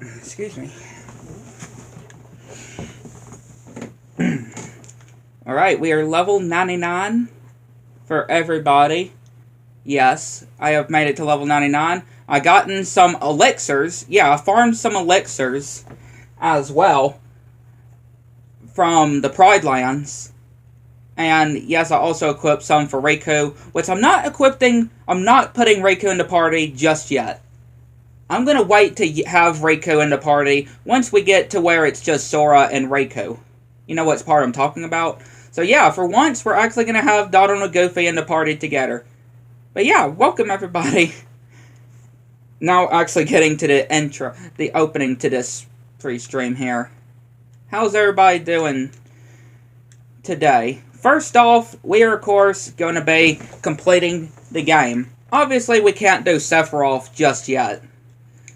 Excuse me. Alright, we are level 99 for everybody. Yes, I have made it to level 99. I gotten some elixirs. Yeah, I farmed some elixirs as well from the Pride Lands. And yes, I also equipped some for Riku, which I'm not putting Riku in the party just yet. I'm going to wait to have Riku in the party once we get to where it's just Sora and Riku. You know what part I'm talking about? So yeah, for once, we're actually going to have Donald and Goofy in the party together. But yeah, welcome everybody. Now actually getting to the opening to this pre-stream here. How's everybody doing today? First off, we are of course going to be completing the game. Obviously, we can't do Sephiroth just yet.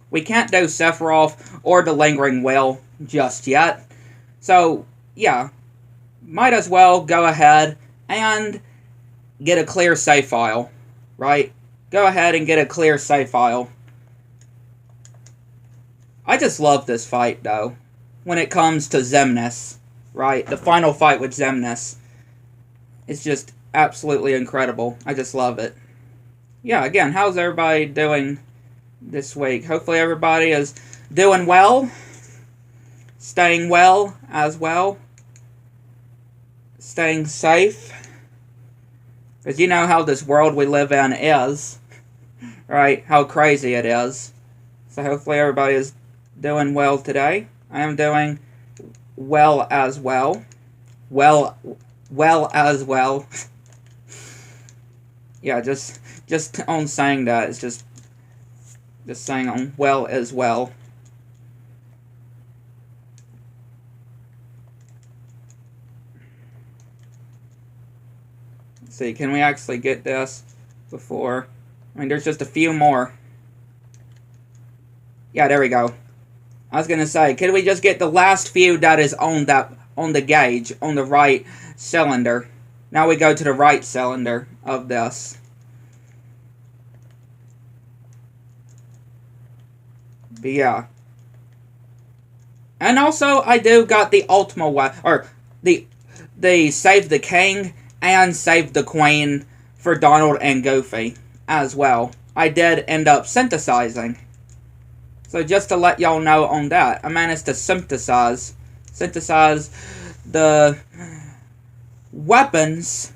We can't do Sephiroth or the Lingering Will just yet. So, yeah, might as well go ahead and get a clear save file, right? Go ahead and get a clear save file. I just love this fight, though, when it comes to Xemnas, right? The final fight with Xemnas. It's just absolutely incredible. I just love it. Yeah, again, how's everybody doing this week? Hopefully everybody is doing well. Staying well as well. Staying safe. Because you know how this world we live in is. Right? How crazy it is. So hopefully everybody is doing well today. I am doing well as well. Well as well. Yeah, just on saying that, it's just saying on well as well. Let's see, can we actually get this before? I mean, there's just a few more. Yeah, there we go. I was gonna say, could we just get the last few that is on the gauge, on the right cylinder? Now we go to the right cylinder of this. But yeah. And also, I do got the Ultima weapon, or the Save the King and Save the Queen for Donald and Goofy as well. I did end up synthesizing. So just to let y'all know on that, I managed to synthesize the weapons,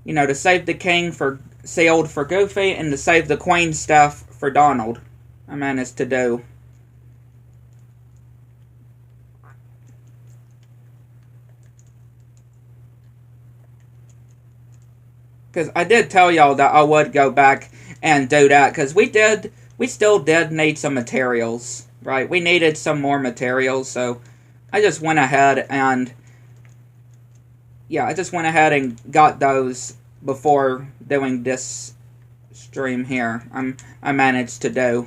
you know, to Save the King for sealed for Goofy and to Save the Queen stuff for Donald. I managed to do. Because I did tell y'all that I would go back and do that, because we still did need some materials, right? We needed some more materials, so I just went ahead and, yeah, I just went ahead and got those before doing this stream here. I managed to do.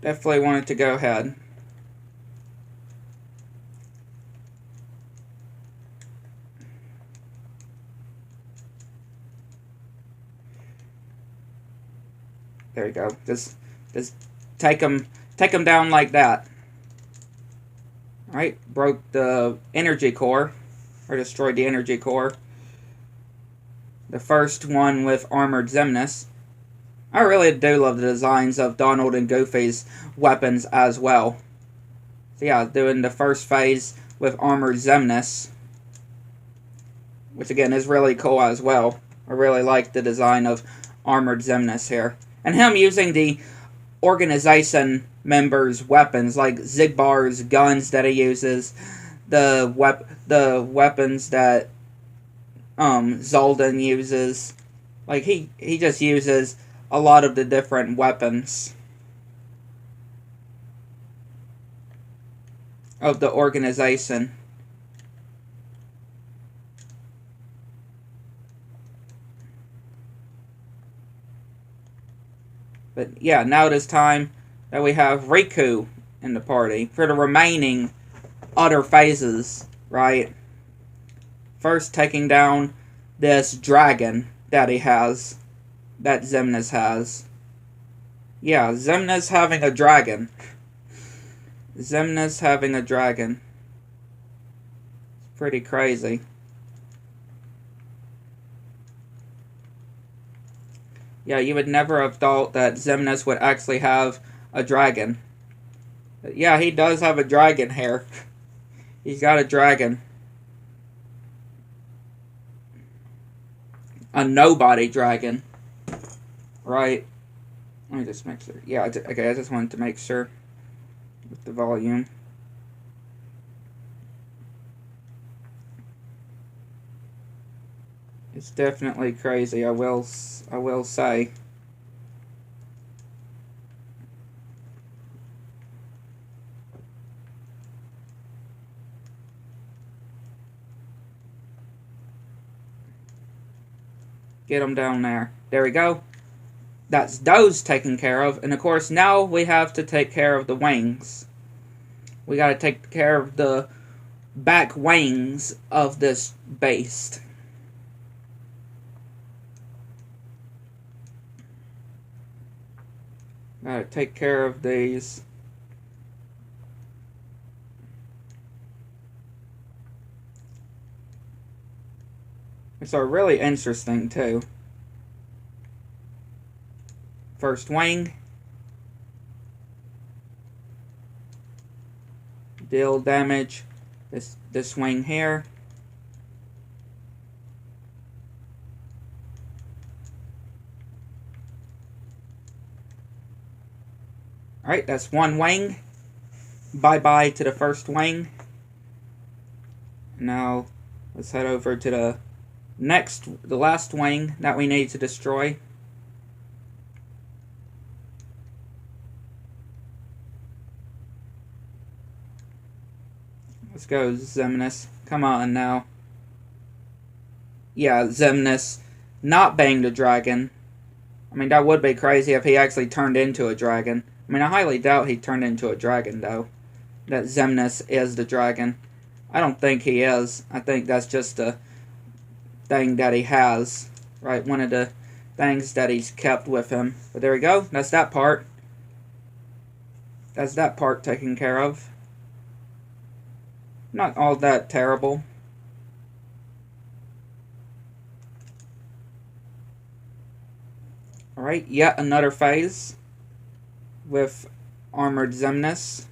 Definitely wanted to go ahead. There you go. Just take them down like that. Alright, broke the energy core, or destroyed the energy core. The first one with Armored Xemnas. I really do love the designs of Donald and Goofy's weapons as well. So yeah, doing the first phase with Armored Xemnas, which again is really cool as well. I really like the design of Armored Xemnas here. And him using the organization members' weapons, like Zigbar's guns that he uses, the weapons that Zoldan uses. Like, he just uses a lot of the different weapons of the organization. But yeah, now it is time that we have Riku in the party for the remaining other phases, right? First taking down this dragon that he has, that Xemnas has. Yeah, Xemnas having a dragon. Xemnas having a dragon. It's pretty crazy. Yeah, you would never have thought that Xemnas would actually have a dragon. But yeah, he does have a dragon here. He's got a dragon. A nobody dragon. Right. Let me just make sure. Yeah, okay, I just wanted to make sure with the volume. It's definitely crazy, I will say. Get them down there. There we go. That's those taken care of. And of course, now we have to take care of the wings. We got to take care of the back wings of this beast. Got to take care of these. Which are really interesting too. First wing. Deal damage. This wing here. Alright, that's one wing. Bye-bye to the first wing. Now, let's head over to the last wing that we need to destroy. Let's go, Xemnas. Come on now. Yeah, Xemnas not being the dragon. I mean, that would be crazy if he actually turned into a dragon. I mean, I highly doubt he turned into a dragon, though. That Xemnas is the dragon. I don't think he is. I think that's just a thing that he has. Right, one of the things that he's kept with him. But there we go. That's that part. That's that part taken care of. Not all that terrible. Alright, yet another phase with armored Xemnas.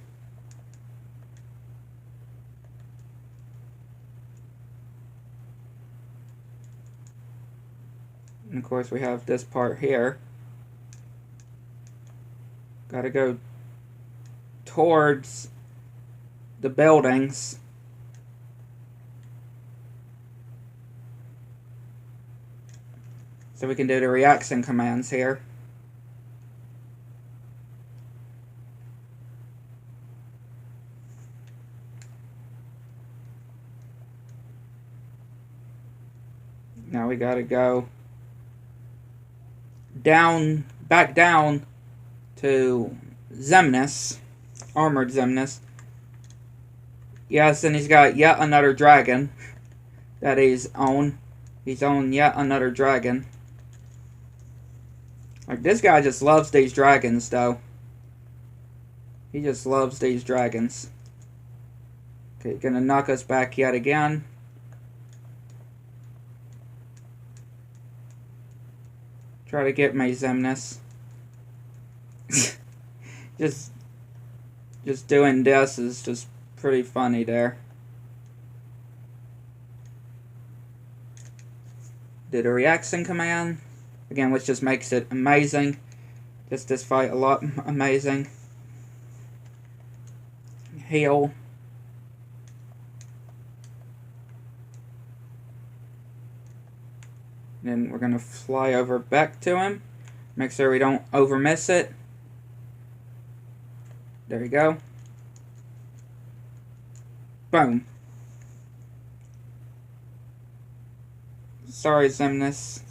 And of course we have this part here. Gotta go towards the buildings. So we can do the reaction commands here. Now we gotta go down, back down to Xemnas, armored Xemnas. Yes, and he's got yet another dragon that he's on. He's on yet another dragon. Like, this guy just loves these dragons, though. He just loves these dragons. Okay, gonna knock us back yet again. Try to get me, Xemnas. just doing this is just pretty funny there. Did a reaction command. Again, which just makes it amazing. Just this fight a lot amazing. Heal. Then we're going to fly over back to him. Make sure we don't overmiss it. There we go. Boom. Sorry, Xemnas.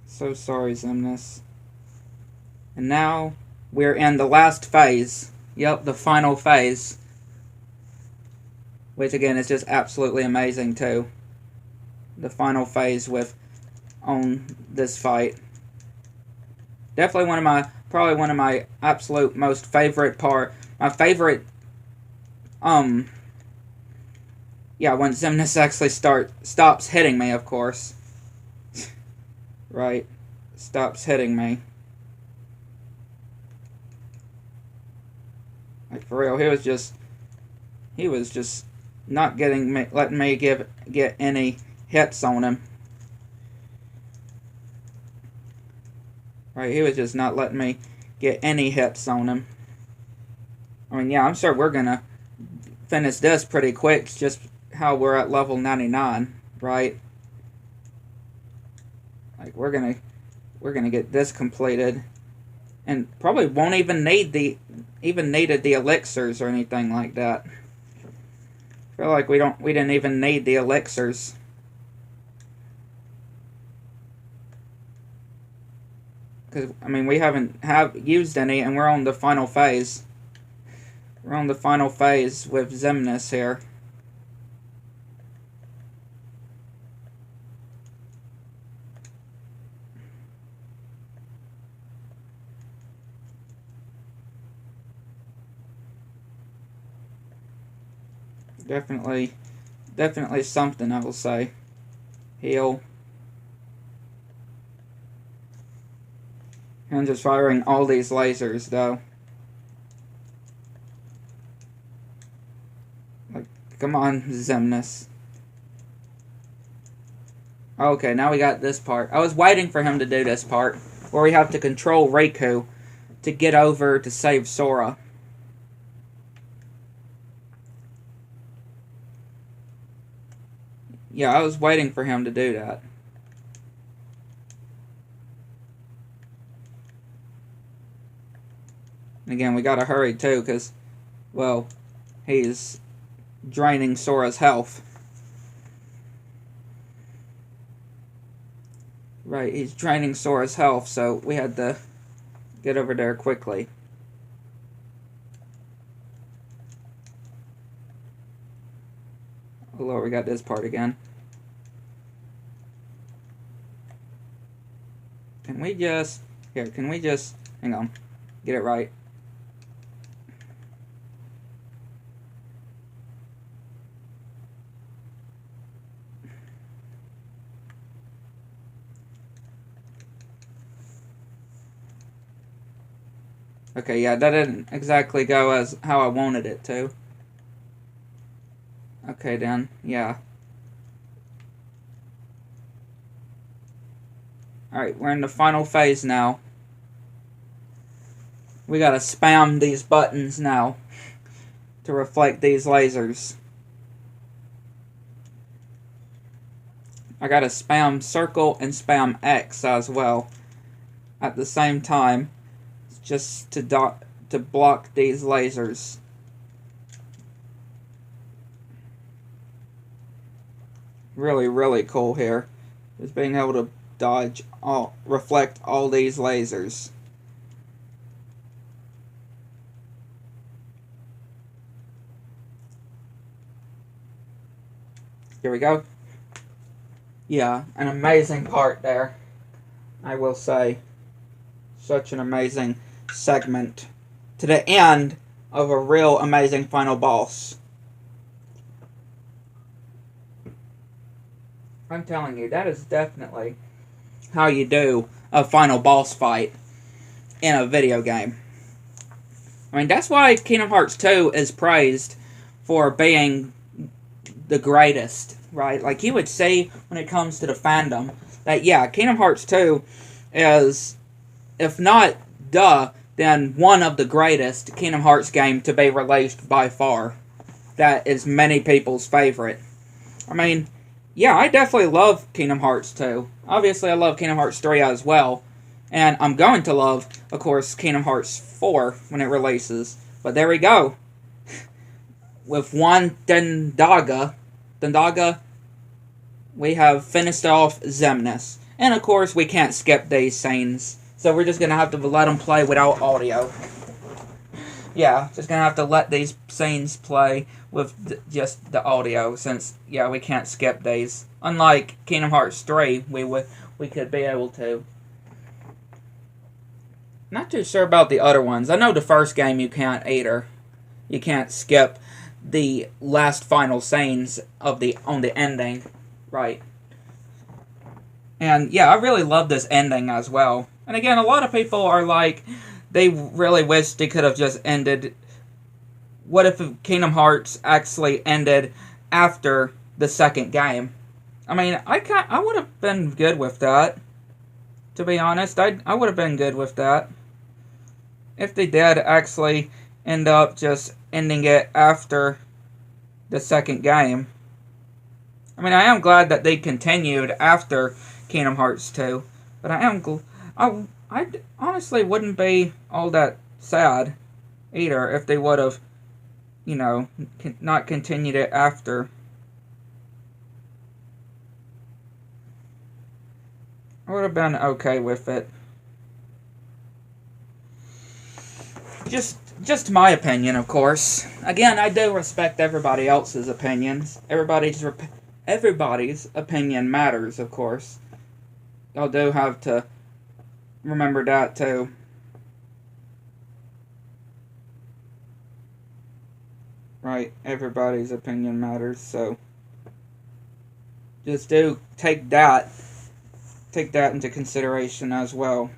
So sorry, Xemnas. And now we're in the last phase. Yep, the final phase. Which again is just absolutely amazing too. the final phase with on this fight. Definitely probably one of my absolute most favorite my favorite, yeah, when Xemnas actually stops hitting me, of course. Right, stops hitting me. Like, for real, he was just not letting me get any hits on him. Right, he was just not letting me get any hits on him. I mean, yeah, I'm sure we're gonna finish this pretty quick, just how we're at level 99, right? Like, we're gonna get this completed, and probably won't even need the elixirs or anything like that. I feel like we didn't even need the elixirs. Because, I mean, we haven't used any, and we're on the final phase. We're on the final phase with Xemnas here. Definitely something, I will say. Heal. I'm just firing all these lasers, though. Like, come on, Xemnas. Okay, now we got this part. I was waiting for him to do this part, where we have to control Riku to get over to save Sora. Yeah, I was waiting for him to do that. And again, we gotta hurry too, because, well, he's draining Sora's health. Right, he's draining Sora's health, so we had to get over there quickly. Oh Lord, we got this part again. Can we just hang on, get it right. Okay, yeah, that didn't exactly go as how I wanted it to. Okay, then, yeah. Alright, we're in the final phase now. We gotta spam these buttons now to reflect these lasers. I gotta spam circle and spam X as well at the same time, just to block these lasers. Really, really cool here, is being able to reflect all these lasers. Here we go. Yeah, an amazing part there, I will say. Such an amazing segment to the end of a real amazing final boss. I'm telling you, that is definitely how you do a final boss fight in a video game. I mean, that's why Kingdom Hearts 2 is praised for being the greatest, right? Like, you would see when it comes to the fandom that, yeah, Kingdom Hearts 2 is, if not then one of the greatest Kingdom Hearts game to be released by far. That is many people's favorite. I mean, yeah, I definitely love Kingdom Hearts 2. Obviously, I love Kingdom Hearts 3 as well. And I'm going to love, of course, Kingdom Hearts 4 when it releases. But there we go. With one Dendaga, we have finished off Xemnas. And of course, we can't skip these scenes. So we're just going to have to let them play without audio. Yeah, just gonna have to let these scenes play with just the audio, since yeah, we can't skip these. Unlike Kingdom Hearts 3, we could be able to. Not too sure about the other ones. I know the first game you can't either. You can't skip the last final scenes of the on the ending, right? And yeah, I really love this ending as well. And again, a lot of people are like, they really wish they could have just ended. What if Kingdom Hearts actually ended after the second game? I mean, I would have been good with that. To be honest, I would have been good with that if they did actually end up just ending it after the second game. I mean, I am glad that they continued after Kingdom Hearts 2, but I honestly wouldn't be all that sad either if they would have, you know, not continued it after. I would have been okay with it. Just my opinion, of course. Again, I do respect everybody else's opinions. Everybody's opinion matters, of course. Y'all do have to remember that too. Right, everybody's opinion matters, so just do take that into consideration as well.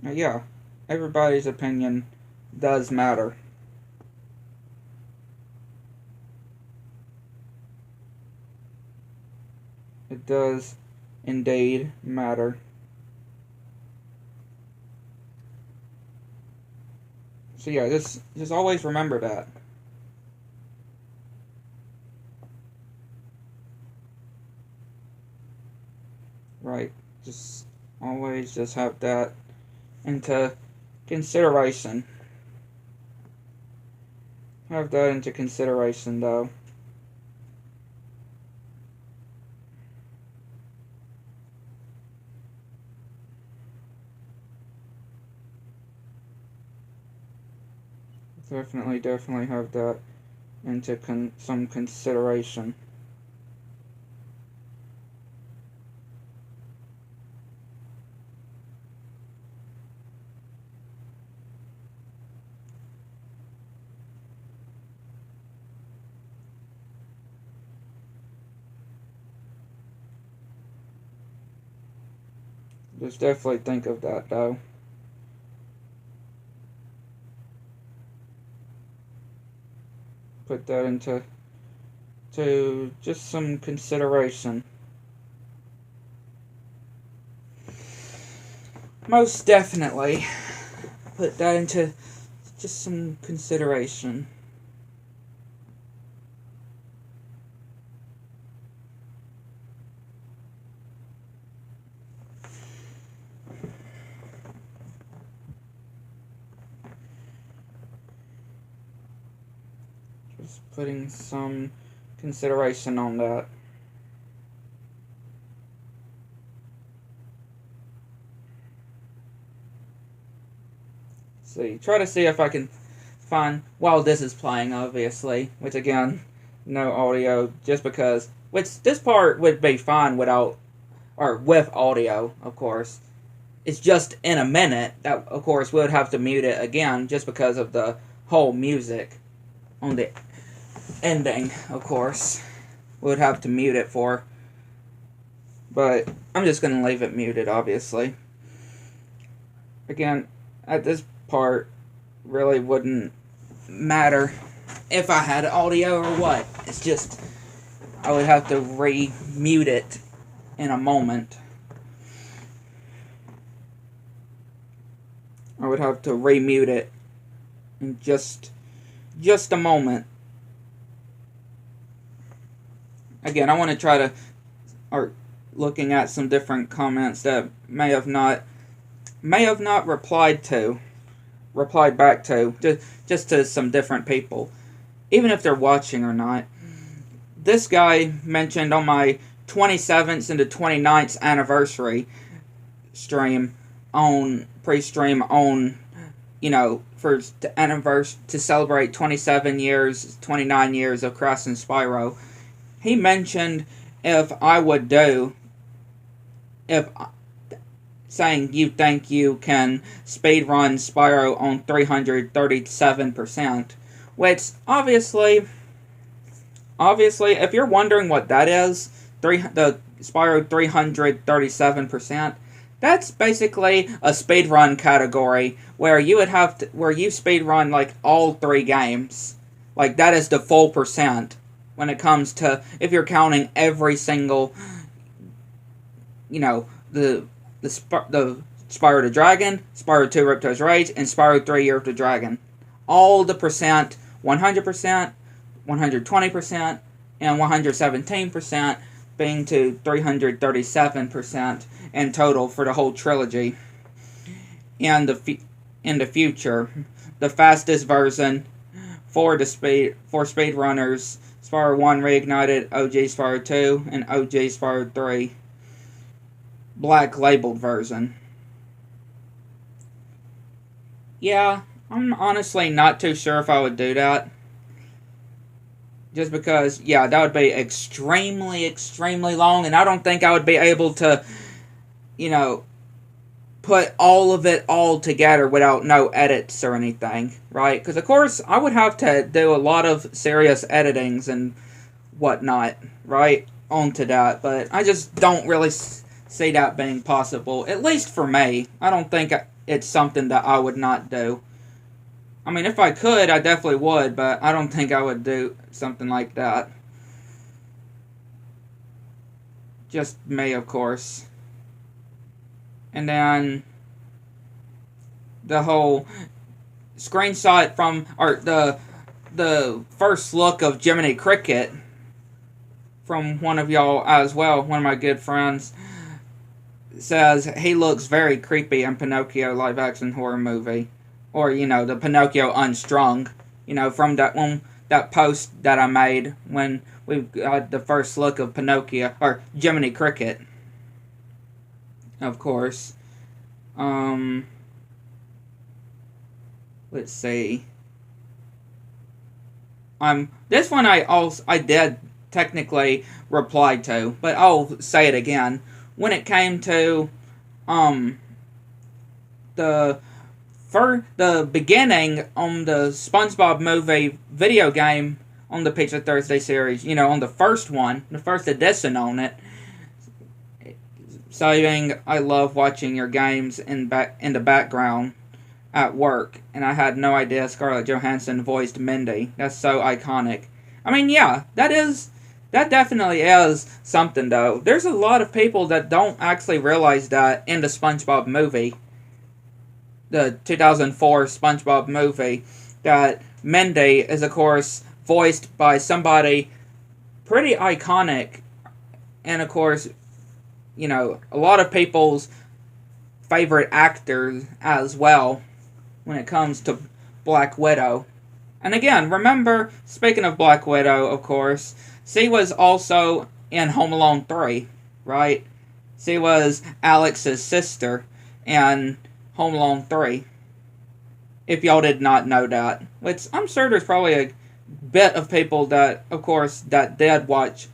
Yeah, everybody's opinion does matter. It does indeed matter. So yeah, just always remember that. Right. Just always just have that into consideration. Have that into consideration, though. Definitely have that into some consideration. Just definitely think of that, though. Put that into just some consideration. Most definitely put that into just some consideration. Just putting some consideration on that. See, try to see if I can find, while this is playing, obviously, which again, no audio, just because, which this part would be fine without, or with audio, of course. It's just in a minute that, of course, we would have to mute it again, just because of the whole music on the ending, of course. We would have to mute it for, but I'm just going to leave it muted, obviously. Again, at this part, really wouldn't matter if I had audio or what. It's just, I would have to re-mute it in a moment. I would have to re-mute it in just a moment. Again, I want to try to, or looking at some different comments that may have not replied back to, just to some different people, even if they're watching or not. This guy mentioned on my 27th and the 29th anniversary stream on pre-stream on for the anniversary to celebrate 27 years, 29 years of Crossing Spyro, he mentioned if I would do, if saying you think you can speedrun Spyro on 337%, which obviously, if you're wondering what that is, the Spyro 337%, that's basically a speedrun category where you would have to, where you speedrun like all 3 games. Like that is the full percent when it comes to, if you're counting every single, the Spyro the Dragon, Spyro 2 Ripto's Rage, and Spyro 3 Year of the Dragon. All the percent, 100%, 120%, and 117% being to 337% in total for the whole trilogy. In the future, the fastest version for speedrunners, Spyro 1 Reignited, OG Spyro 2, and OG Spyro 3 black labeled version. Yeah, I'm honestly not too sure if I would do that. Just because, yeah, that would be extremely, extremely long, and I don't think I would be able to, put all of it all together without no edits or anything, right? Because, of course, I would have to do a lot of serious editings and whatnot, right, onto that, but I just don't really see that being possible, at least for me. I don't think it's something that I would not do. I mean, if I could, I definitely would, but I don't think I would do something like that. Just me, of course. And then the whole screenshot from, or the first look of Jiminy Cricket from one of y'all as well, one of my good friends, says he looks very creepy in Pinocchio live action horror movie. Or, the Pinocchio Unstrung, from that post that I made when we got the first look of Pinocchio, or Jiminy Cricket, of course. Let's see. This one I did technically reply to, but I'll say it again. When it came to, the beginning on the SpongeBob movie video game on the Pizza Thursday series, on the first one, the first edition on it, saying, I love watching your games in the background at work, and I had no idea Scarlett Johansson voiced Mindy. That's so iconic. I mean, yeah, that definitely is something, though. There's a lot of people that don't actually realize that in the SpongeBob movie, the 2004 SpongeBob movie, that Mindy is, of course, voiced by somebody pretty iconic, and, of course, a lot of people's favorite actors as well when it comes to Black Widow. And again, remember, speaking of Black Widow, of course, she was also in Home Alone 3, right? She was Alex's sister in Home Alone 3. If y'all did not know that. Which I'm sure there's probably a bit of people that, of course, that did watch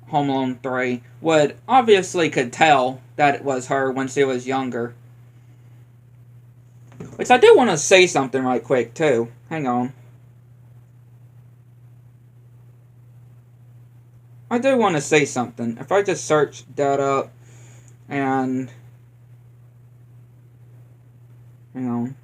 Home Alone 3 would obviously could tell that it was her when she was younger. Which I do want to say something right quick, too. Hang on. I do want to say something. If I just search that up and... Hang on.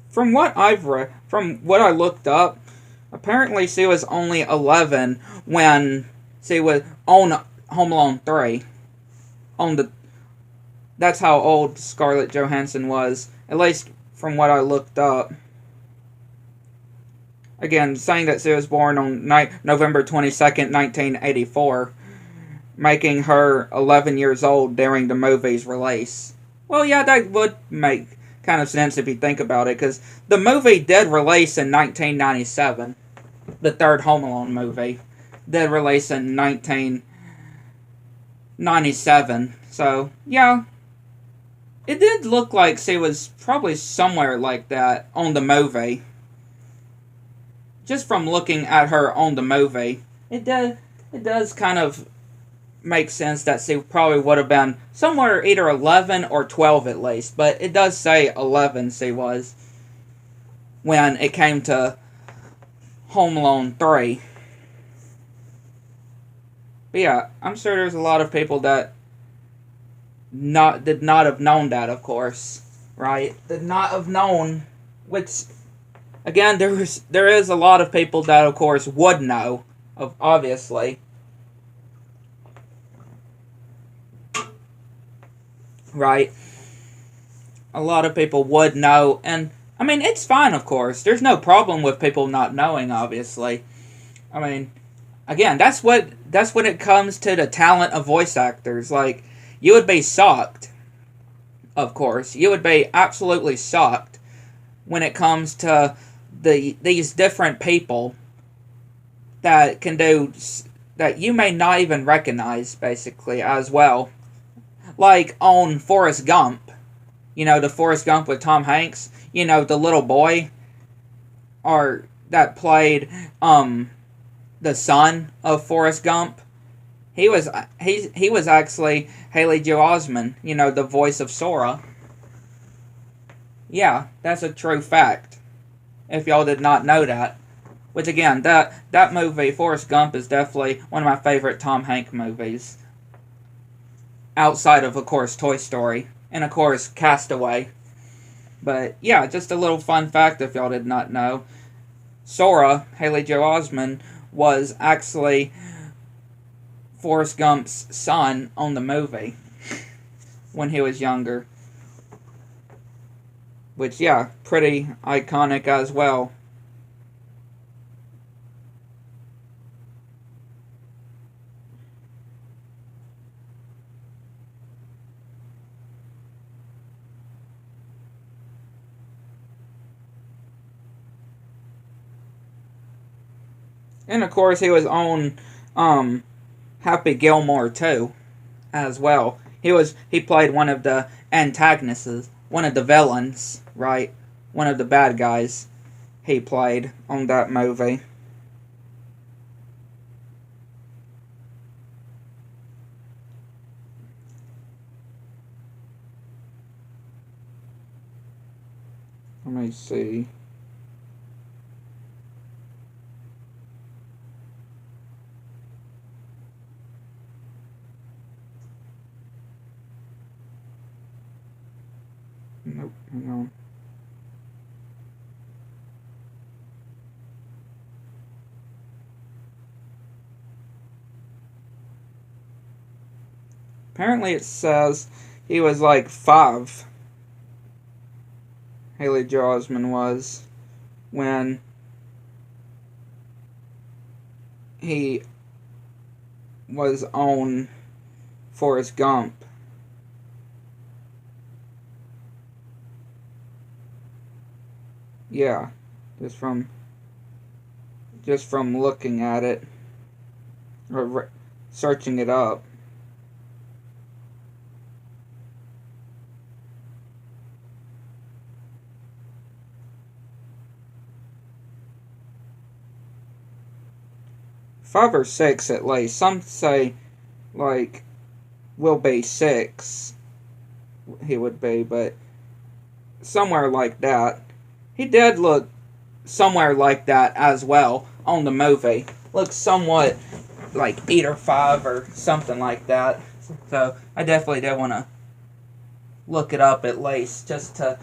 From what I've read, from what I looked up, apparently she was only 11 when she was on Home Alone 3. That's how old Scarlett Johansson was, at least from what I looked up. Again, saying that she was born on November 22nd, 1984, making her 11 years old during the movie's release. Well, yeah, that would make kind of sense if you think about it, because the movie did release in 1997. The third Home Alone movie did release in 97. So, yeah, it did look like she was probably somewhere like that on the movie. Just from looking at her on the movie, it does kind of make sense that she probably would have been somewhere either 11 or 12 at least. But it does say 11 she was when it came to Home Alone 3. But yeah, I'm sure there's a lot of people that did not have known that, of course, right? Did not have known, which again, there is a lot of people that, of course, would know, of obviously, right? A lot of people would know, and I mean, it's fine, of course. There's no problem with people not knowing, obviously. I mean, again, that's when it comes to the talent of voice actors. Like, you would be shocked, of course. You would be absolutely shocked when it comes to these different people that can do that you may not even recognize, basically, as well. Like on Forrest Gump, the Forrest Gump with Tom Hanks, the little boy or that played the son of Forrest Gump. He was actually Haley Joel Osment, the voice of Sora. Yeah, that's a true fact. If y'all did not know that. Which again, that movie, Forrest Gump, is definitely one of my favorite Tom Hanks movies. Outside of course, Toy Story. And, of course, Castaway. But, yeah, just a little fun fact if y'all did not know. Sora, Haley Joel Osment, was actually Forrest Gump's son on the movie when he was younger. Which, yeah, pretty iconic as well. And of course, he was on Happy Gilmore too, as well. He played one of the antagonists, one of the villains, right? One of the bad guys he played on that movie. Let me see. Nope, hang on. Apparently it says he was like 5. Haley Joel Osment was when he was on Forrest Gump. Yeah, just from looking at it or searching it up. Five or six at least. Some say like will be 6 he would be, but somewhere like that. He did look somewhere like that as well on the movie. Looks somewhat like 8 or 5 or something like that. So I definitely did want to look it up at least just to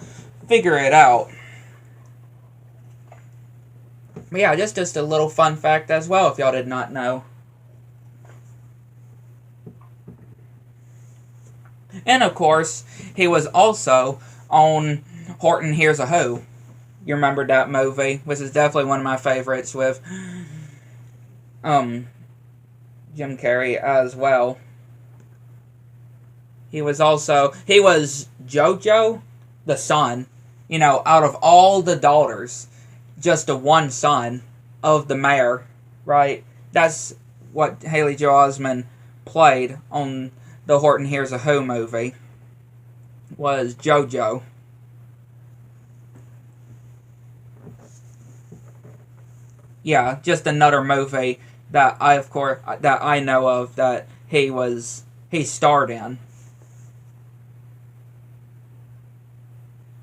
figure it out. But yeah, just a little fun fact as well if y'all did not know. And of course, he was also on Horton Hears a Who. You remember that movie? Which is definitely one of my favorites with Jim Carrey as well. He was JoJo, the son. Out of all the daughters, just the one son of the mayor, right? That's what Haley Joel Osment played on the Horton Hears a Who movie was JoJo. Yeah, just another movie that I know of that he starred in.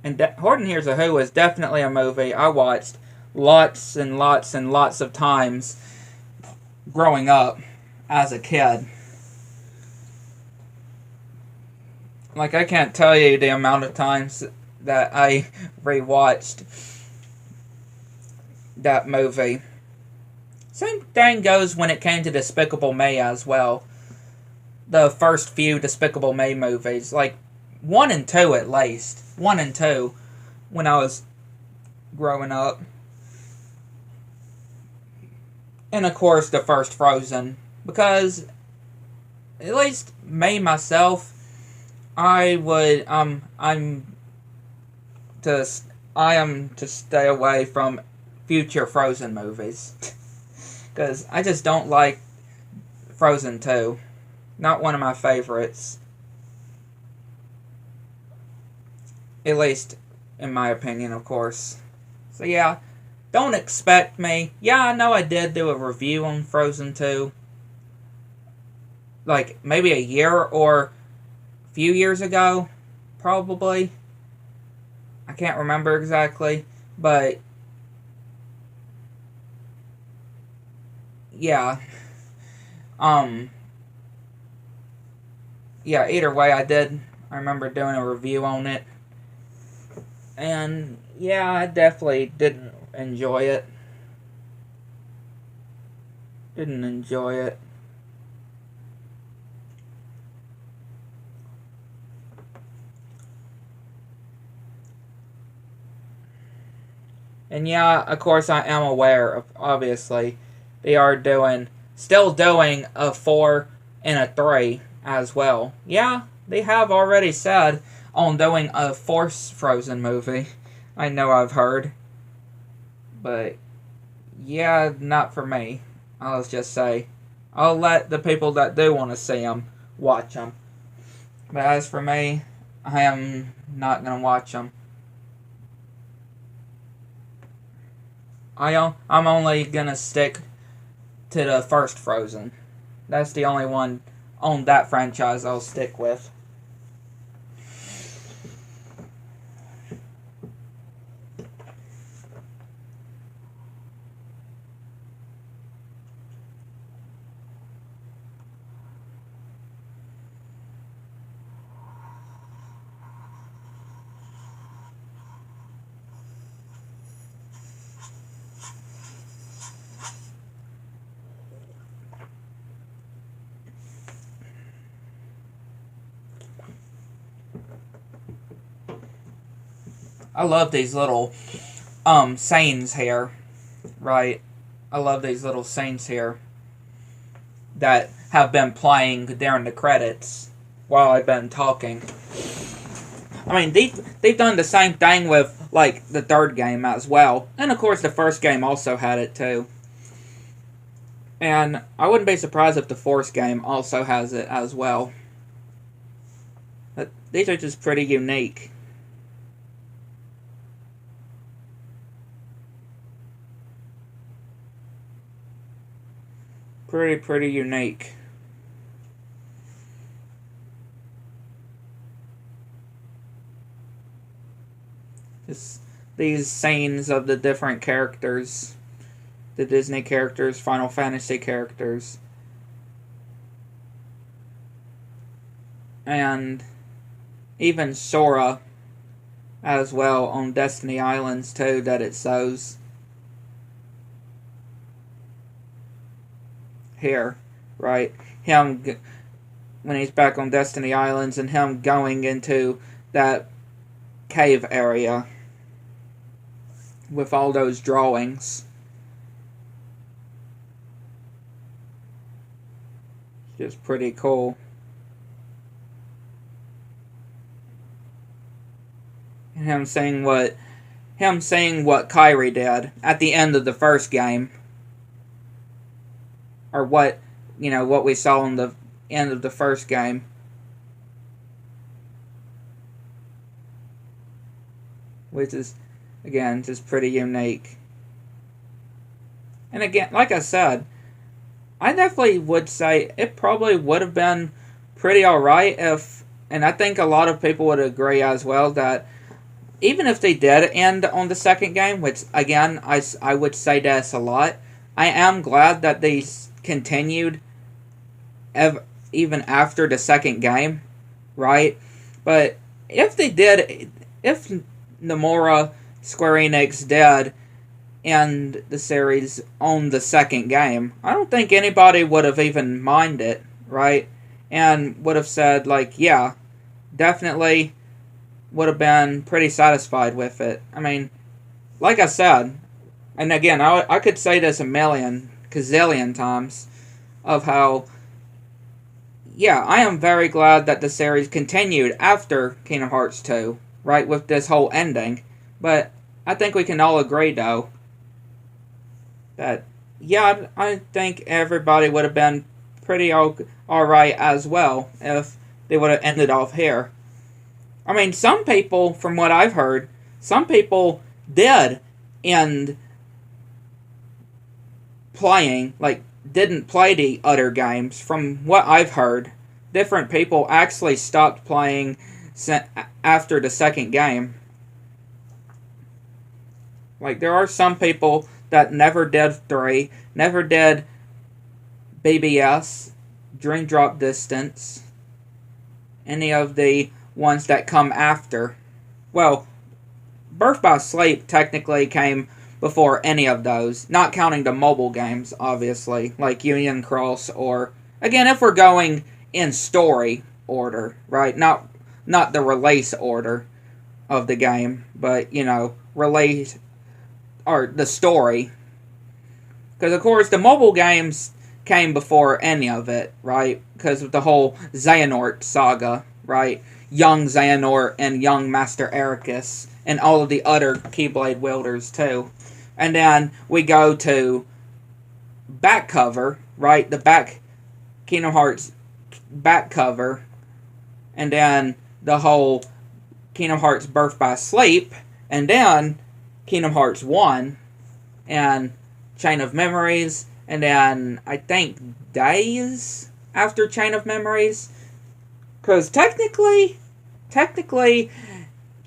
And Horton Hears a Who is definitely a movie I watched lots and lots and lots of times growing up as a kid. Like, I can't tell you the amount of times that I rewatched that movie. Same thing goes when it came to Despicable Me as well. The first few Despicable Me movies, like 1 and 2 at least. 1 and 2 when I was growing up. And of course the first Frozen. Because at least me, myself, I am to stay away from future Frozen movies. Because I just don't like Frozen 2. Not one of my favorites. At least, in my opinion, of course. So yeah, don't expect me. Yeah, I know I did do a review on Frozen 2. Like, maybe a year or a few years ago. Probably. I can't remember exactly. But yeah. Yeah, either way, I remember doing a review on it. And yeah, I definitely didn't enjoy it. Didn't enjoy it. And yeah, of course I am aware of, obviously, they are still doing a 4 and a 3 as well. Yeah, they have already said on doing a 4th Frozen movie. I know I've heard. But, yeah, not for me. I'll just say, I'll let the people that do want to see them watch them. But as for me, I am not going to watch them. I'm only going to stick to the first Frozen. That's the only one on that franchise I'll stick with. I love these little scenes here, right? I love these little scenes here that have been playing during the credits while I've been talking. I mean, they've done the same thing with, like, the third game as well. And, of course, the first game also had it, too. And I wouldn't be surprised if the fourth game also has it as well. But these are just pretty unique. Pretty unique. Just these scenes of the different characters. The Disney characters, Final Fantasy characters. And even Sora as well on Destiny Islands too, that it shows here, right? Him when he's back on Destiny Islands and him going into that cave area with all those drawings. Just pretty cool. And him saying what Kyrie did at the end of the first game. Or what we saw in the end of the first game which is, again, just pretty unique. And again, like I said, I definitely would say it probably would have been pretty alright if, and I think a lot of people would agree as well, that even if they did end on the second game, which, again, I would say this a lot, I am glad that they continued even after the second game, right? But if they did, if Nomura, Square Enix did end the series on the second game, I don't think anybody would have even minded, right? And would have said, like, yeah, definitely would have been pretty satisfied with it. I mean, like I said, and again, I could say this a million, gazillion times, of how, yeah, I am very glad that the series continued after Kingdom Hearts 2, right, with this whole ending. But I think we can all agree, though, that, yeah, I think everybody would have been pretty alright as well if they would have ended off here. I mean, some people, from what I've heard, some people did end playing, like, didn't play the other games. From what I've heard, different people actually stopped playing after the second game. Like, there are some people that never did 3, never did BBS, Dream Drop Distance, any of the ones that come after. Well, Birth by Sleep technically came before any of those, not counting the mobile games, obviously, like Union Cross, or, again, if we're going in story order, right? Not the release order of the game, but, you know, release, or the story. Because, of course, the mobile games came before any of it, right? Because of the whole Xehanort saga, right? Young Xehanort and young Master Ericus, and all of the other Keyblade wielders, too. And then we go to back cover, right? The back Kingdom Hearts back cover. And then the whole Kingdom Hearts Birth by Sleep. And then Kingdom Hearts 1. And Chain of Memories. And then, I think, days after Chain of Memories. Because technically,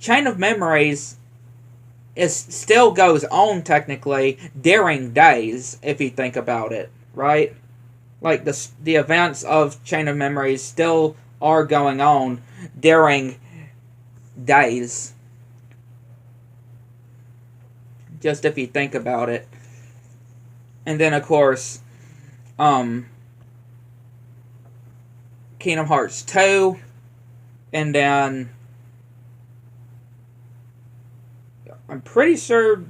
Chain of Memories still goes on, technically, during days, if you think about it, right? Like, the events of Chain of Memories still are going on during days. Just if you think about it. And then, of course, Kingdom Hearts 2, and then I'm pretty sure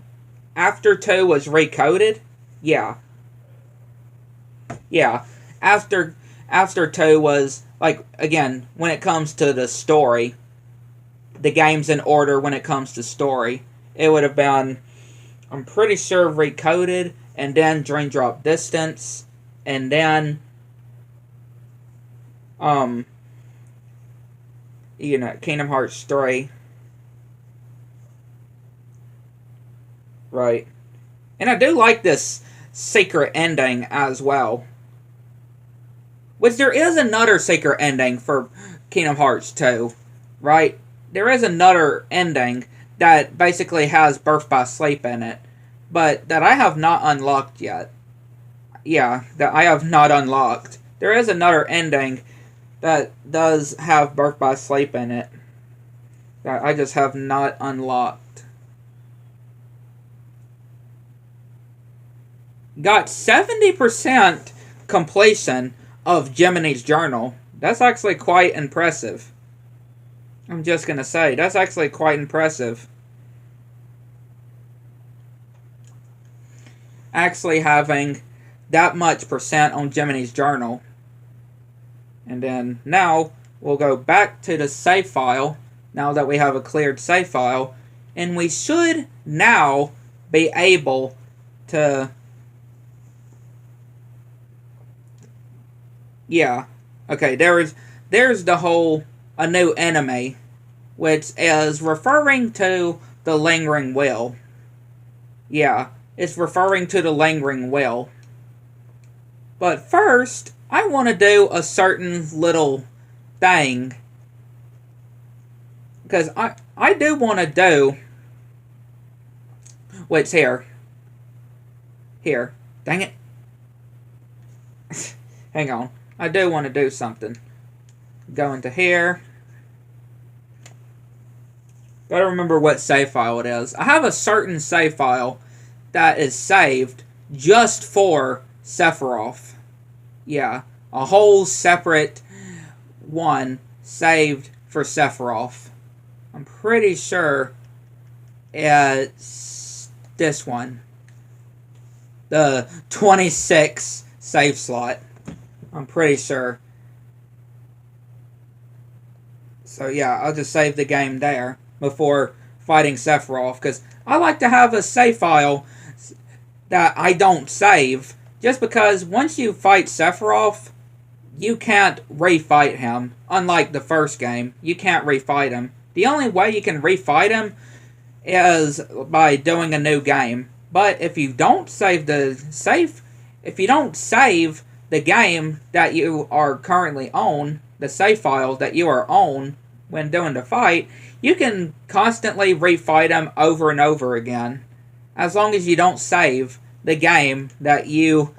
after 2 was recoded. Yeah. Yeah. After 2 was, like, again, when it comes to the story, the games in order when it comes to story, it would have been, I'm pretty sure, recoded, and then Dream Drop Distance, and then, you know, Kingdom Hearts 3. Right. And I do like this secret ending as well. Which there is another secret ending for Kingdom Hearts 2. Right? There is another ending that basically has Birth by Sleep in it. But that I have not unlocked yet. Yeah, that I have not unlocked. There is another ending that does have Birth by Sleep in it. That I just have not unlocked. Got 70% completion of Gemini's Journal. That's actually quite impressive. I'm just gonna say, that's actually quite impressive. Actually having that much percent on Gemini's Journal. And then now we'll go back to the save file, now that we have a cleared save file, and we should now be able to, yeah, okay, there's the whole, a new enemy, which is referring to the lingering will. Yeah, it's referring to the lingering will. But first, I want to do a certain little thing. Because I do want to do what's here. Here. Dang it. Hang on. I do want to do something. Go into here. Gotta remember what save file it is. I have a certain save file that is saved just for Sephiroth. Yeah. A whole separate one saved for Sephiroth. I'm pretty sure it's this one. The 26 save slot. I'm pretty sure. So yeah, I'll just save the game there before fighting Sephiroth. Because I like to have a save file that I don't save. Just because once you fight Sephiroth, you can't refight him. Unlike the first game, you can't refight him. The only way you can refight him is by doing a new game. But if you don't save the game that you are currently on, the save file that you are on when doing the fight, you can constantly refight him over and over again. As long as you don't save the game that you,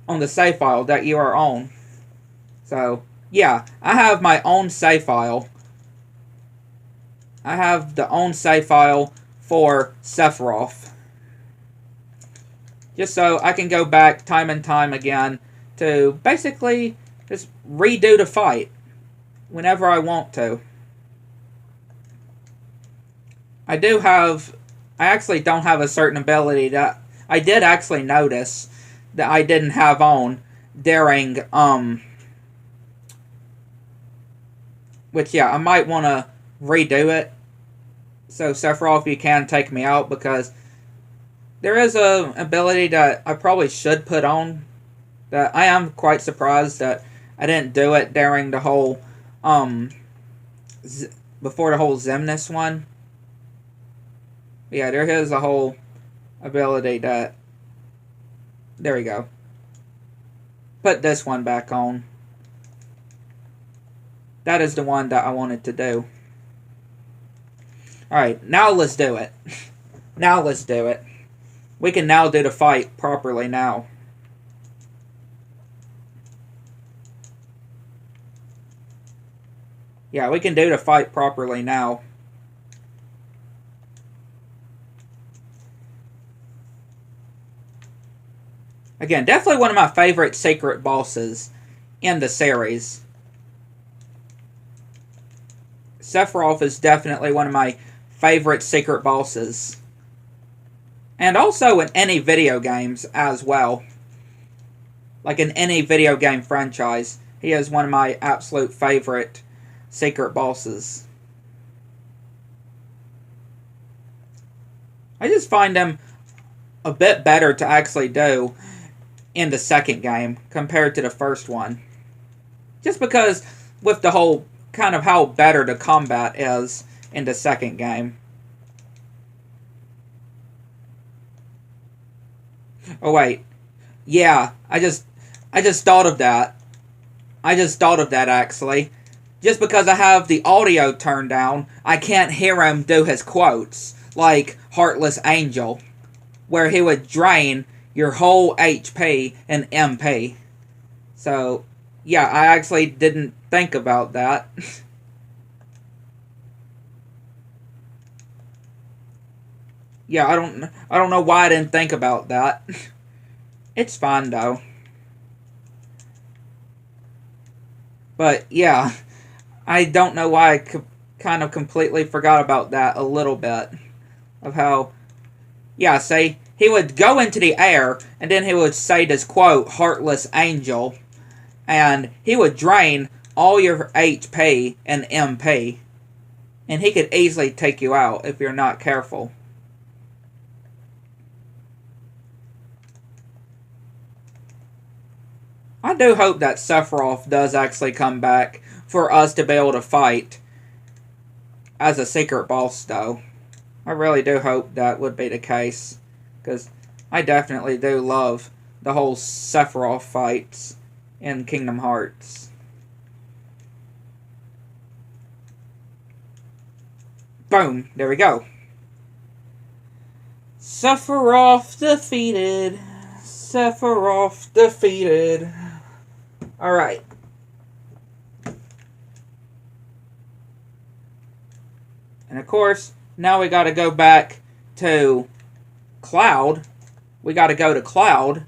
on the save file that you are on. So, yeah, I have my own save file. I have the own save file for Sephiroth. Just so I can go back time and time again to basically just redo the fight whenever I want to. I actually don't have a certain ability that I did actually notice that I didn't have on during, which, yeah, I might want to redo it. So, Sephiroth, you can take me out, because there is an ability that I probably should put on that I am quite surprised that I didn't do it during the whole, before the whole Xemnas one. Yeah, there is a whole ability that, there we go. Put this one back on. That is the one that I wanted to do. Alright, now let's do it. Now let's do it. We can now do the fight properly now. Yeah, we can do the fight properly now. Again, definitely one of my favorite secret bosses in the series. Sephiroth is definitely one of my favorite secret bosses. And also in any video games as well. Like in any video game franchise, he is one of my absolute favorite secret bosses. I just find him a bit better to actually do in the second game compared to the first one. Just because with the whole kind of how better the combat is in the second game. Oh wait. Yeah, I just thought of that. I just thought of that actually. Just because I have the audio turned down, I can't hear him do his quotes, like Heartless Angel, where he would drain your whole HP and MP. So, yeah, I actually didn't think about that. Yeah, I don't know why I didn't think about that. It's fine though. But yeah, I don't know why I kind of completely forgot about that a little bit. Of how, yeah, say, he would go into the air, and then he would say this quote, Heartless Angel, and he would drain all your HP and MP. And he could easily take you out if you're not careful. I do hope that Sephiroth does actually come back for us to be able to fight as a secret boss, though. I really do hope that would be the case, because I definitely do love the whole Sephiroth fights in Kingdom Hearts. Boom, there we go. Sephiroth defeated. Sephiroth defeated. Alright. And of course, now we gotta go back to Cloud. We gotta go to Cloud.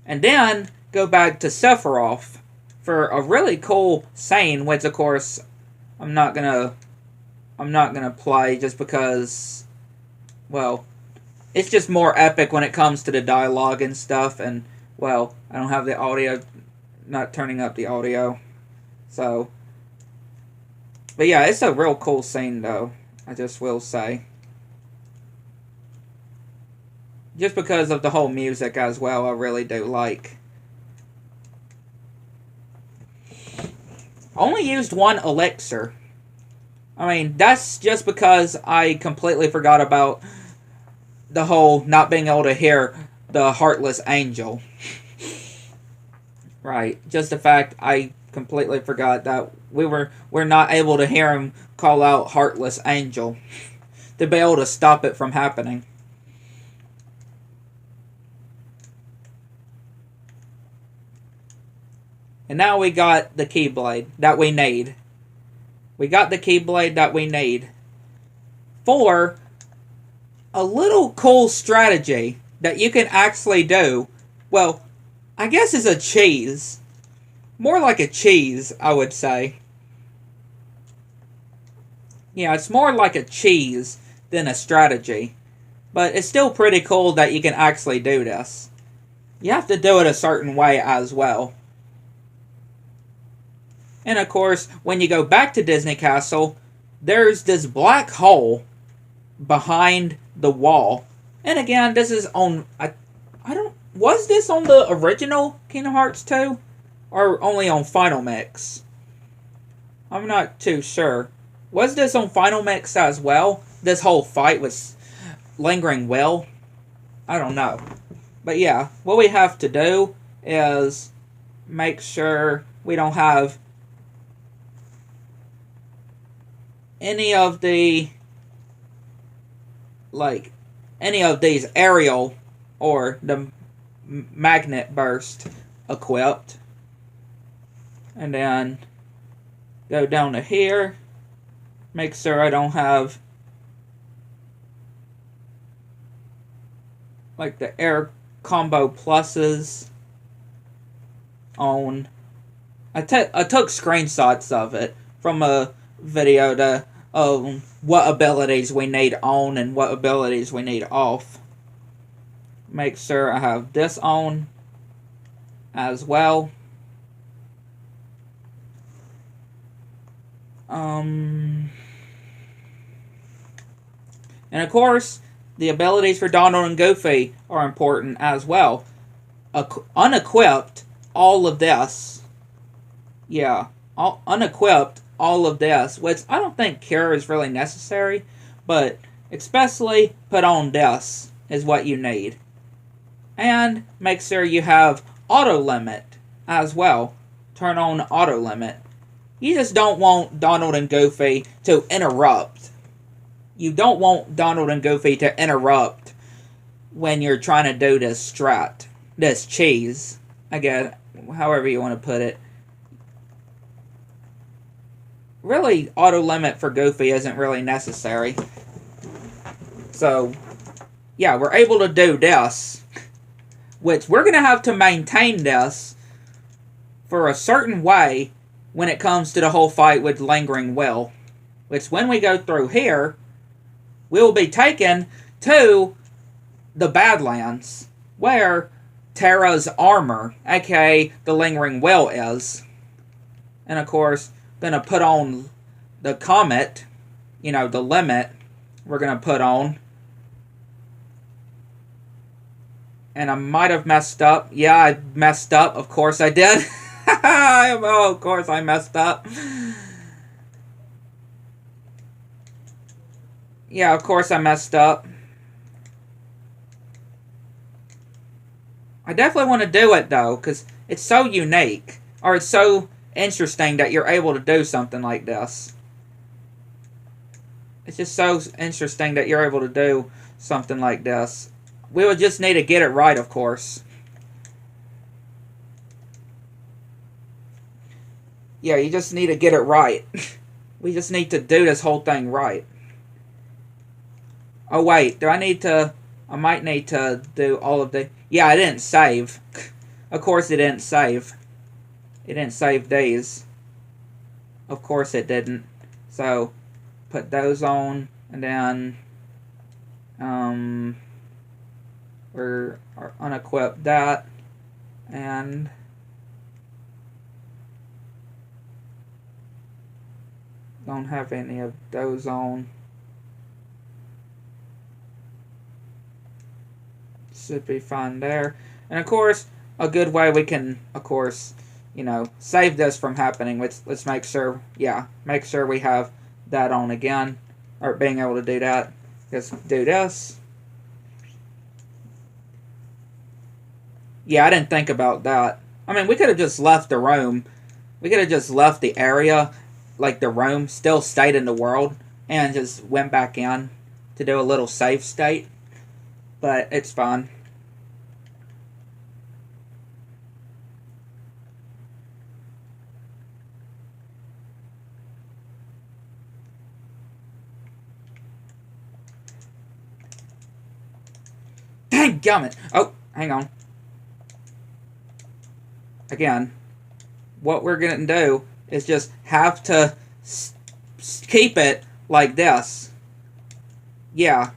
And then go back to Sephiroth for a really cool scene, which of course I'm not gonna play just because, well, it's just more epic when it comes to the dialogue and stuff, and, well, I don't have the audio, not turning up the audio, so, but yeah, it's a real cool scene, though, I just will say. Just because of the whole music as well, I really do like. Only used one elixir. I mean, that's just because I completely forgot about the whole not being able to hear the Heartless Angel. Right. Just the fact I completely forgot that we're not able to hear him call out Heartless Angel. To be able to stop it from happening. And now we got the Keyblade that we need. We got the Keyblade that we need for a little cool strategy that you can actually do. Well, I guess it's a cheese. More like a cheese, I would say. Yeah, it's more like a cheese than a strategy. But it's still pretty cool that you can actually do this. You have to do it a certain way as well. And of course, when you go back to Disney Castle, there's this black hole behind the wall. And again, this is on... Was this on the original Kingdom Hearts 2? Or only on Final Mix? I'm not too sure. Was this on Final Mix as well? This whole fight was lingering well? I don't know. But yeah, what we have to do is make sure we don't have any of the, like, any of these aerial or the magnet burst equipped. And then go down to here. Make sure I don't have, like, the air combo pluses on. I took screenshots of it from a video to what abilities we need on and what abilities we need off. Make sure I have this on as well. And of course, the abilities for Donald and Goofy are important as well. Unequipped all of this. Yeah, unequipped all of this, which I don't think cure is really necessary, but especially put on this is what you need. And make sure you have auto limit as well. Turn on auto limit. You just don't want Donald and Goofy to interrupt. You don't want Donald and Goofy to interrupt when you're trying to do this strat. This cheese. I guess, however you want to put it. Really, auto limit for Goofy isn't really necessary. So, yeah, we're able to do this. Which we're going to have to maintain this for a certain way when it comes to the whole fight with Lingering Will. Which, when we go through here, we will be taken to the Badlands, where Terra's armor, aka the Lingering Will, is. And of course, gonna put on the Comet, you know, the limit we're gonna put on. And I might have messed up. Yeah, I messed up. Of course I did. Oh, of course I messed up. Yeah, of course I messed up. I definitely want to do it, though, because it's so unique. Or it's so interesting that you're able to do something like this. It's just so interesting that you're able to do something like this. We would just need to get it right, of course. Yeah, you just need to get it right. We just need to do this whole thing right. Oh, wait. Do I need to... I might need to do all of the... Yeah, I didn't save. Of course it didn't save. It didn't save these. Of course it didn't. So, put those on. And then... we're unequip that. And... don't have any of those on. Should be fine there. And of course, a good way we can, of course, you know, save this from happening. Let's make sure, yeah, make sure we have that on again, or being able to do that. Just do this. Yeah, I didn't think about that. I mean, we could have just left the room. We could have just left the area, like the room, still stayed in the world, and just went back in to do a little save state. But it's fine. Dang gummit! Oh, hang on. Again, what we're going to do is just have to keep it like this. Yeah,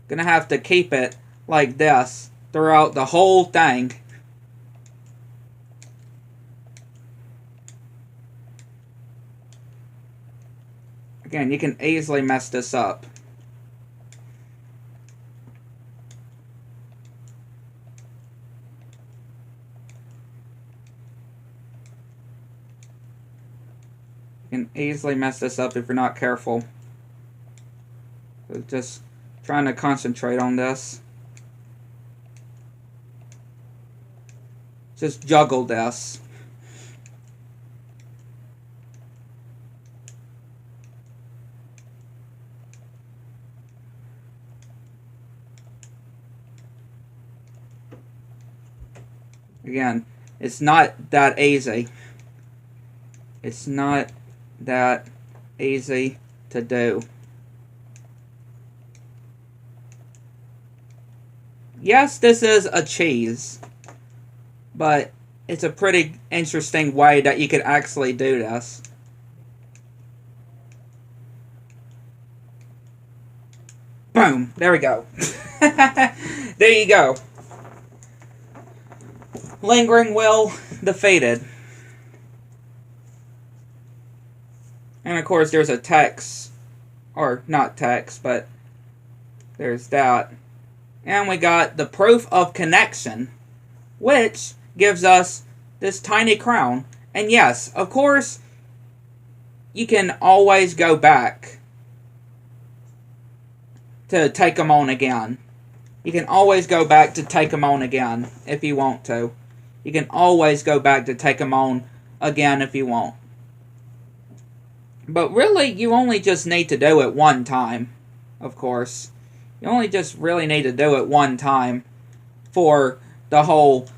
gonna have to keep it like this throughout the whole thing. Again, you can easily mess this up. You can easily mess this up if you're not careful. So just trying to concentrate on this. Just juggle this. Again, it's not that easy. It's not that easy to do. Yes, this is a cheese, but it's a pretty interesting way that you could actually do this. Boom! There we go. There you go. Lingering will defeated. And of course there's a text, or not text, but there's that. And we got the proof of connection, which gives us this tiny crown. And yes, of course, you can always go back to take them on again. You can always go back to take them on again if you want to. You can always go back to take them on again if you want. But really, you only just need to do it one time, of course. You only just really need to do it one time for the whole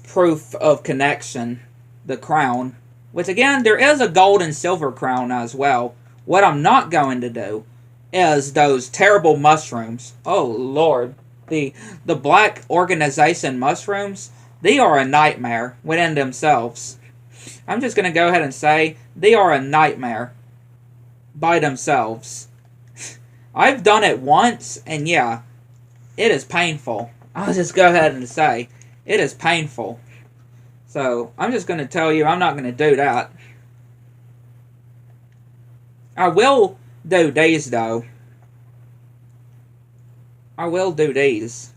proof of connection, the crown. Which again, there is a gold and silver crown as well. What I'm not going to do is those terrible mushrooms. Oh Lord. The black organization mushrooms, they are a nightmare within themselves. I'm just going to go ahead and say they are a nightmare by themselves. I've done it once, and yeah, it is painful. I'll just go ahead and say, it is painful. So, I'm just going to tell you, I'm not going to do that. I will do these, though. I will do these.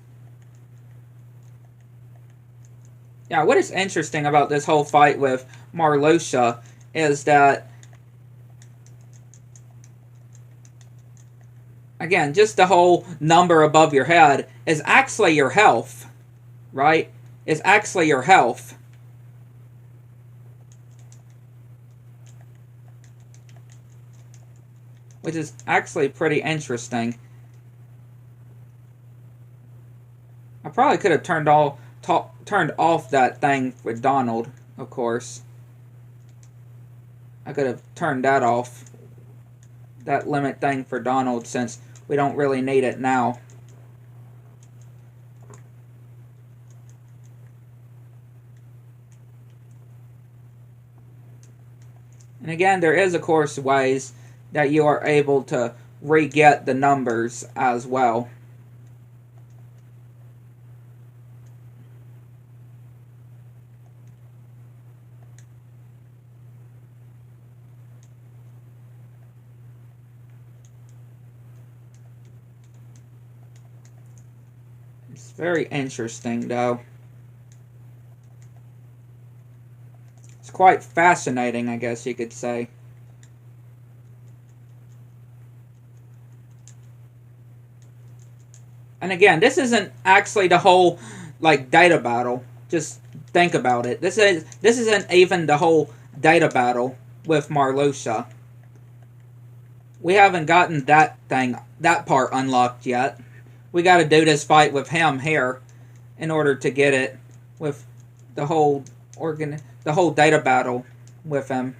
Yeah, what is interesting about this whole fight with Marluxia is that again, just the whole number above your head is actually your health, right? Is actually your health. Which is actually pretty interesting. I probably could have turned off that thing for Donald, of course. I could have turned that off, that limit thing for Donald, since we don't really need it now. And again, there is, of course, ways that you are able to re-get the numbers as well. It's very interesting, though. It's quite fascinating, I guess you could say. And again, this isn't actually the whole like data battle. Just think about it. This isn't even the whole data battle with Marluxia. We haven't gotten that part unlocked yet. We got to do this fight with him here in order to get it with the whole data battle with him.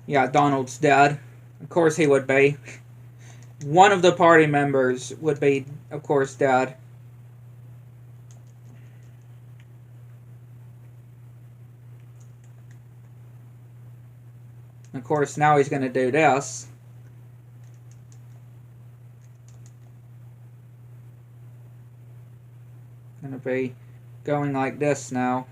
Yeah, Donald's dead. Of course he would be. One of the party members would be, of course, dead. Of course, now he's going to do this. Going to be going like this now.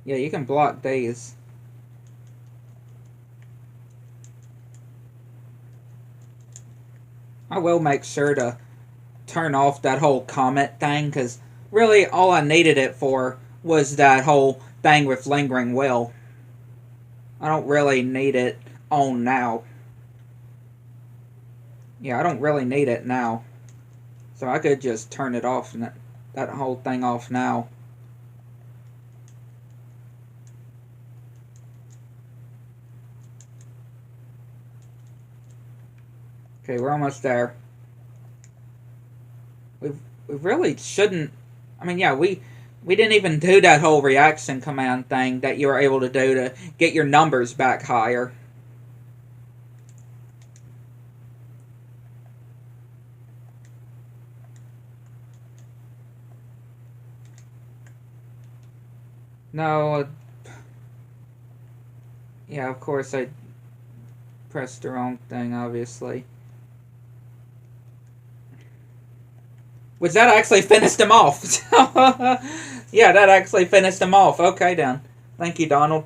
Yeah, you can block these. I will make sure to turn off that whole comet thing, because really all I needed it for was that whole thing with lingering will. I don't really need it on now. Yeah, I don't really need it now. So I could just turn it off, and that whole thing off now. Okay, we're almost there. We really shouldn't. I mean, yeah, we didn't even do that whole reaction command thing that you were able to do to get your numbers back higher. No. Yeah, of course I pressed the wrong thing, obviously. Which that actually finished him off. Yeah, that actually finished him off. Okay, then. Thank you, Donald.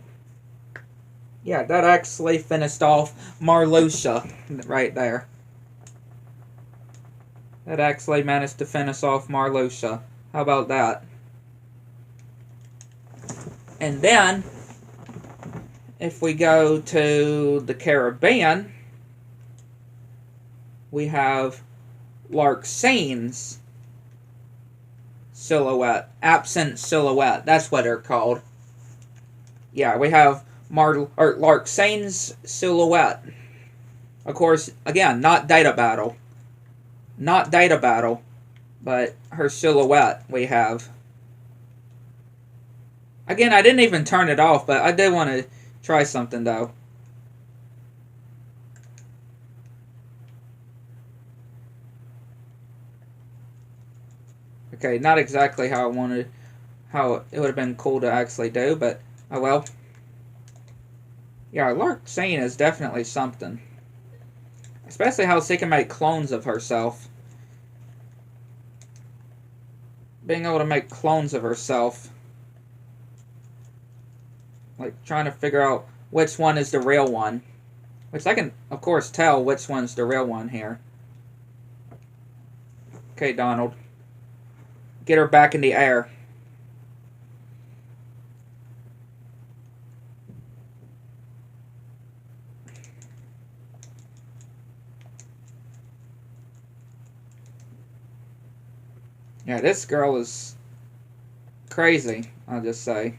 Yeah, that actually finished off Marluxia right there. That actually managed to finish off Marluxia. How about that? And then, if we go to the Caribbean, we have Larxene's silhouette. Absent silhouette. That's what they're called. Yeah, we have Larxene's silhouette. Of course, again, not data battle. Not data battle, but her silhouette we have. Again, I didn't even turn it off, but I did want to try something, though. Okay, not exactly how I wanted, how it would have been cool to actually do, but oh well. Yeah, Larxene is definitely something. Especially how she can make clones of herself. Being able to make clones of herself. Like, trying to figure out which one is the real one. Which I can, of course, tell which one's the real one here. Okay, Donald. Get her back in the air. Yeah, this girl is crazy, I'll just say.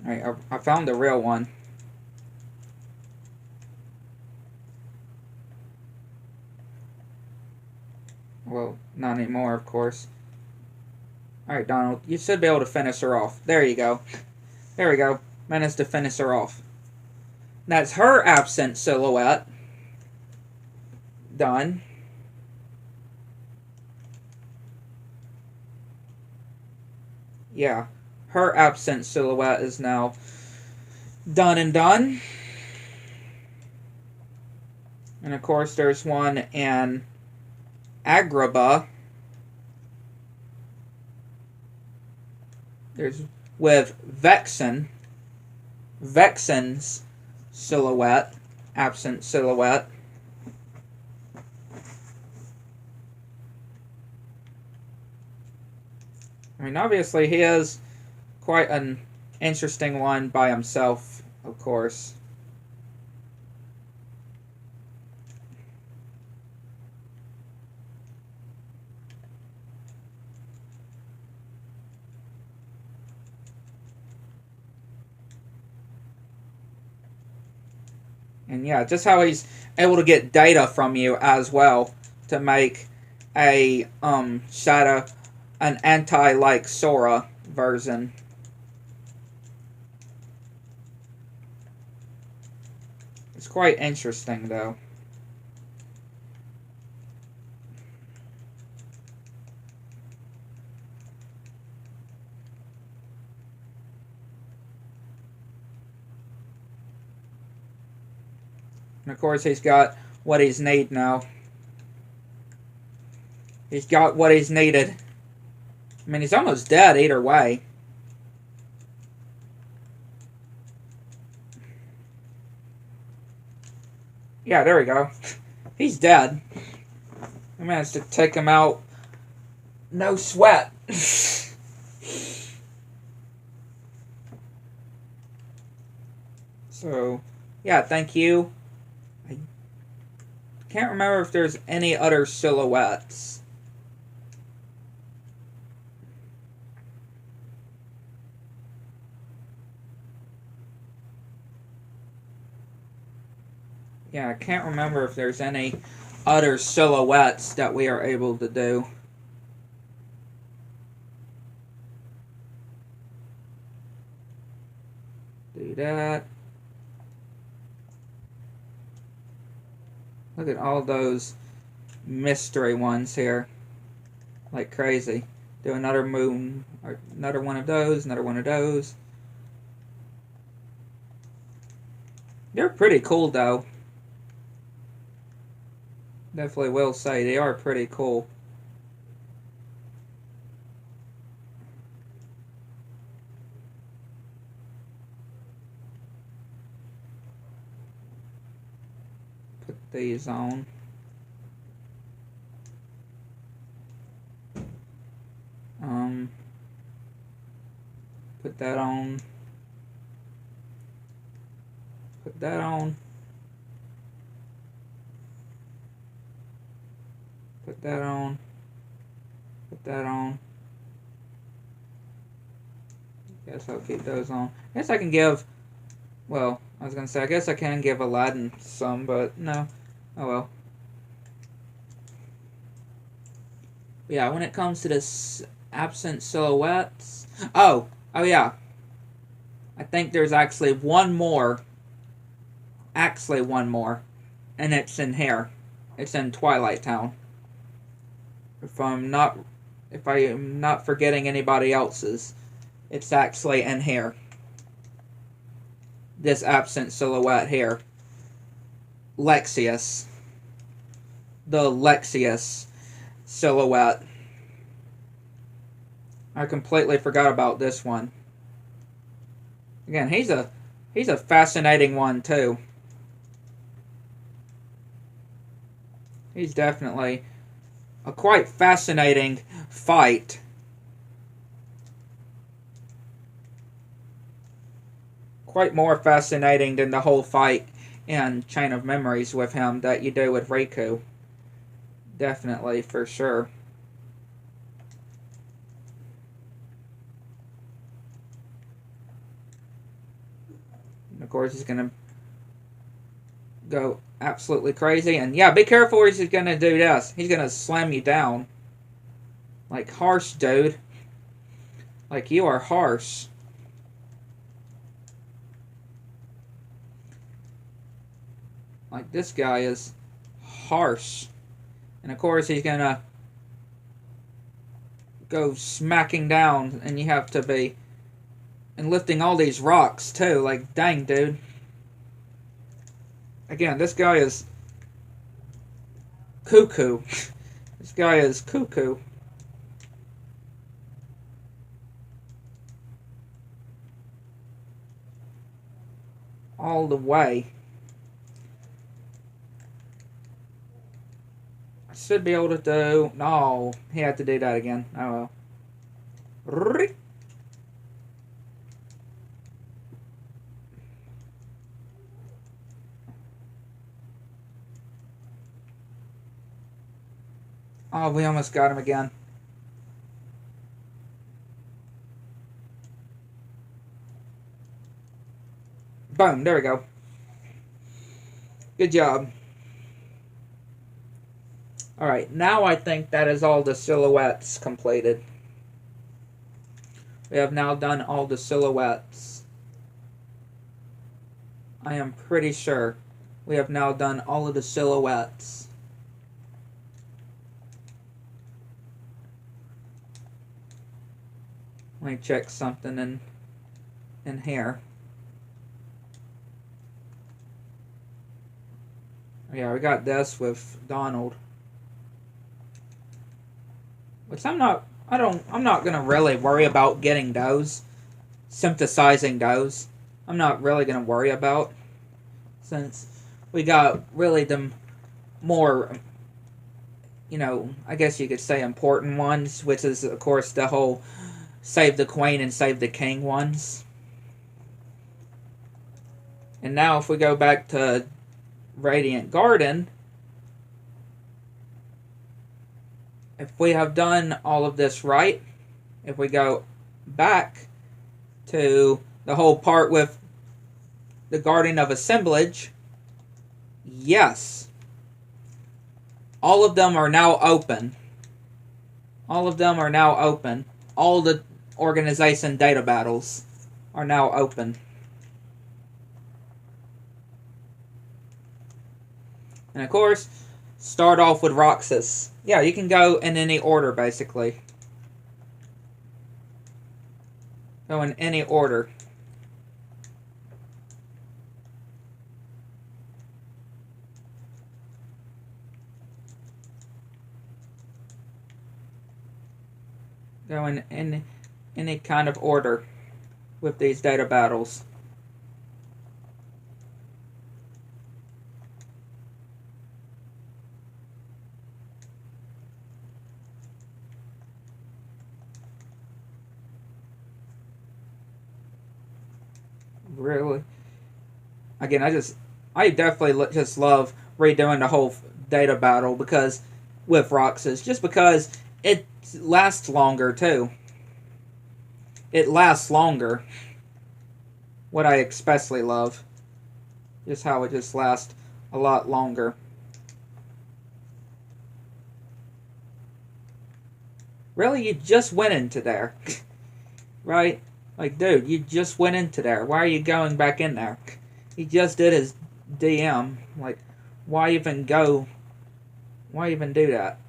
Alright, I found the real one. Well, not anymore, of course. Alright, Donald, you should be able to finish her off. There you go. There we go. Managed to finish her off. That's her absent silhouette. Done. Yeah. Her absent silhouette is now done and done. And of course, there's one in Agrabah. There's with Vexen. Vexen's silhouette. Absent silhouette. I mean, obviously, he is quite an interesting one by himself, of course. And yeah, just how he's able to get data from you as well to make a shadow, an anti-like Sora version. It's quite interesting, though. And of course, he's got what he's need now. He's got what he's needed. I mean, he's almost dead either way. Yeah, there we go. He's dead. I managed to take him out. No sweat. So, yeah, thank you. I can't remember if there's any other silhouettes. Yeah, I can't remember if there's any other silhouettes that we are able to do. Do that. Look at all those mystery ones here. Like crazy. Do another moon, or another one of those, another one of those. They're pretty cool, though. Definitely will say they are pretty cool. Put these on. Put that on. Put that on. Put that on. Put that on. Guess I'll keep those on. I guess I can give, well, I was going to say, I guess I can give Aladdin some, but no. Oh well. Yeah, when it comes to this absent silhouettes. Oh yeah. I think there's actually one more. Actually one more. And it's in here. It's in Twilight Town. If I am not forgetting anybody else's, it's actually in here. this absent silhouette here. Lexius. The Lexius silhouette. I completely forgot about this one. Again, he's a fascinating one too. He's definitely a quite fascinating fight. Quite more fascinating than the whole fight in Chain of Memories with him that you do with Riku. Definitely, for sure. And of course, he's going to go absolutely crazy. And yeah, be careful he's going to do this. He's going to slam you down. Like, harsh, dude. Like, you are harsh. Like, this guy is harsh. And of course, he's going to go smacking down. And you have to be... And lifting all these rocks, too. Like, dang, dude. Again, this guy is... cuckoo. This guy is cuckoo. All the way. I should be able to do... No, he had to do that again. Oh well. Oh, we almost got him again. Boom, there we go. Good job. Alright, now I think that is all the silhouettes completed. We have now done all the silhouettes. I am pretty sure we have now done all of the silhouettes. Let me check something in here. Yeah, we got this with Donald. Which I'm not gonna really worry about getting those. Synthesizing those. I'm not really gonna worry about. Since we got really the more, you know, I guess you could say important ones, which is of course the whole Save the Queen and Save the King ones. And now if we go back to Radiant Garden, if we have done all of this right, if we go back to the whole part with the Garden of Assemblage, yes, all of them are now open. All of them are now open. All the organization data battles are now open. And of course, start off with Roxas. Yeah, you can go in any order, basically. Go in any order. Go in any kind of order with these data battles. Really? Again, I definitely just love redoing the whole data battle because with Roxas, just because it lasts longer too. It lasts longer. What I especially love. Just how it just lasts a lot longer. Really? You just went into there. Right? Like, dude, you just went into there. Why are you going back in there? He just did his DM. Like, why even go? Why even do that?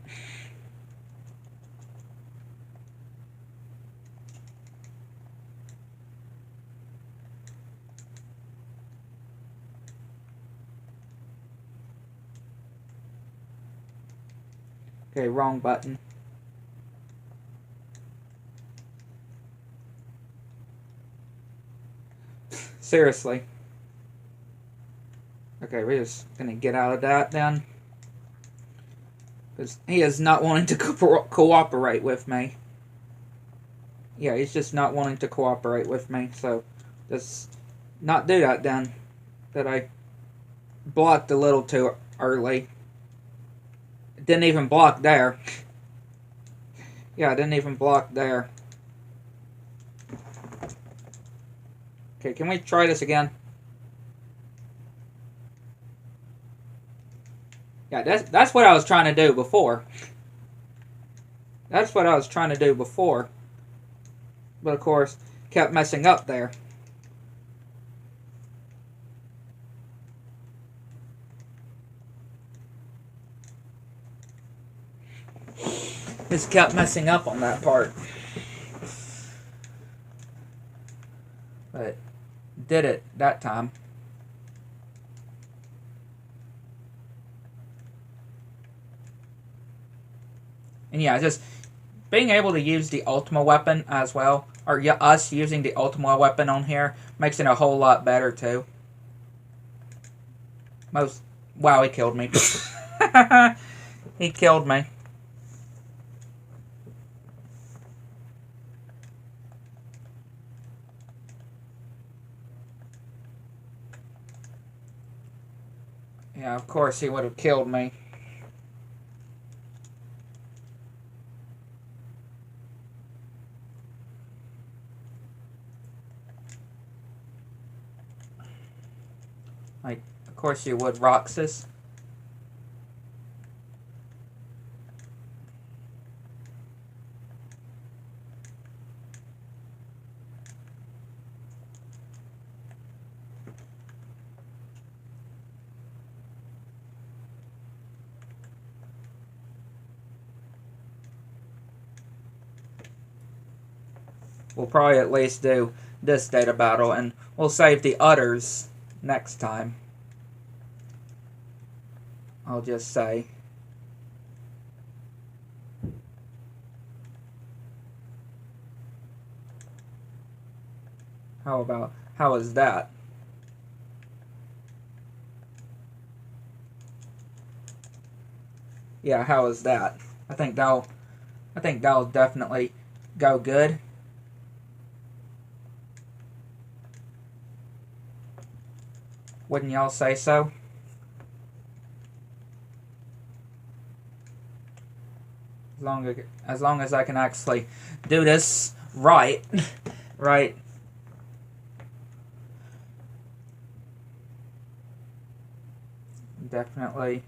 Okay, wrong button. Seriously. Okay, we're just gonna get out of that then. Because he is not wanting to cooperate with me. Yeah, he's just not wanting to cooperate with me. So, just not do that then. That I blocked a little too early. It didn't even block there. Yeah, I didn't even block there. Okay, can we try this again? Yeah, that's what I was trying to do before. That's what I was trying to do before. But of course, kept messing up there. Just kept messing up on that part. But did it that time. And yeah, just being able to use the Ultima weapon as well, or yeah, us using the Ultima weapon on here, makes it a whole lot better too. Wow, he killed me. He killed me. Yeah, of course he would have killed me. Like, of course you would, Roxas. We'll probably at least do this data battle, and we'll save the others next time. I'll just say. How is that? Yeah, how is that? I think that'll definitely go good. Wouldn't y'all say so? As long as I can actually do this right, right. Definitely.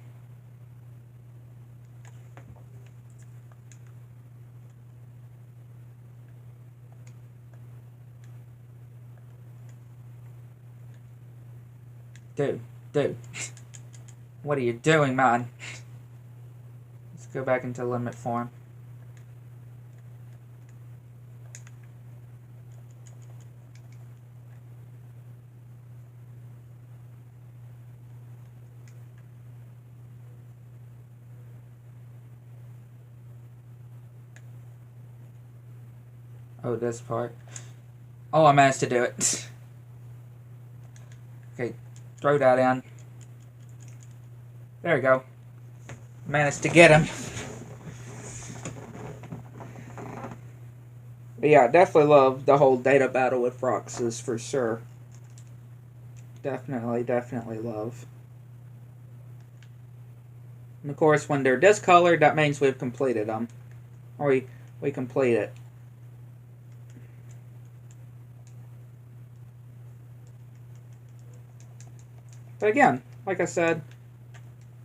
Dude. What are you doing, man? Let's go back into limit form. Oh, this part. Oh, I managed to do it. Okay, throw that in. There we go. Managed to get him. But yeah, definitely love the whole data battle with Roxas for sure. Definitely love. And of course, when they're discolored, that means we've completed them. Or we complete it. But again, like I said,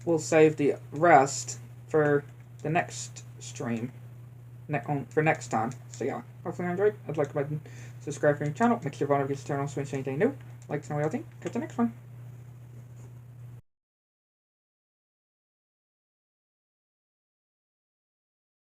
we'll save the rest for the next stream. For next time. So yeah, hopefully you enjoyed. I'd like to subscribe to your channel. Make sure you get your channel so you anything new. Like some of the other thing. Catch the next one.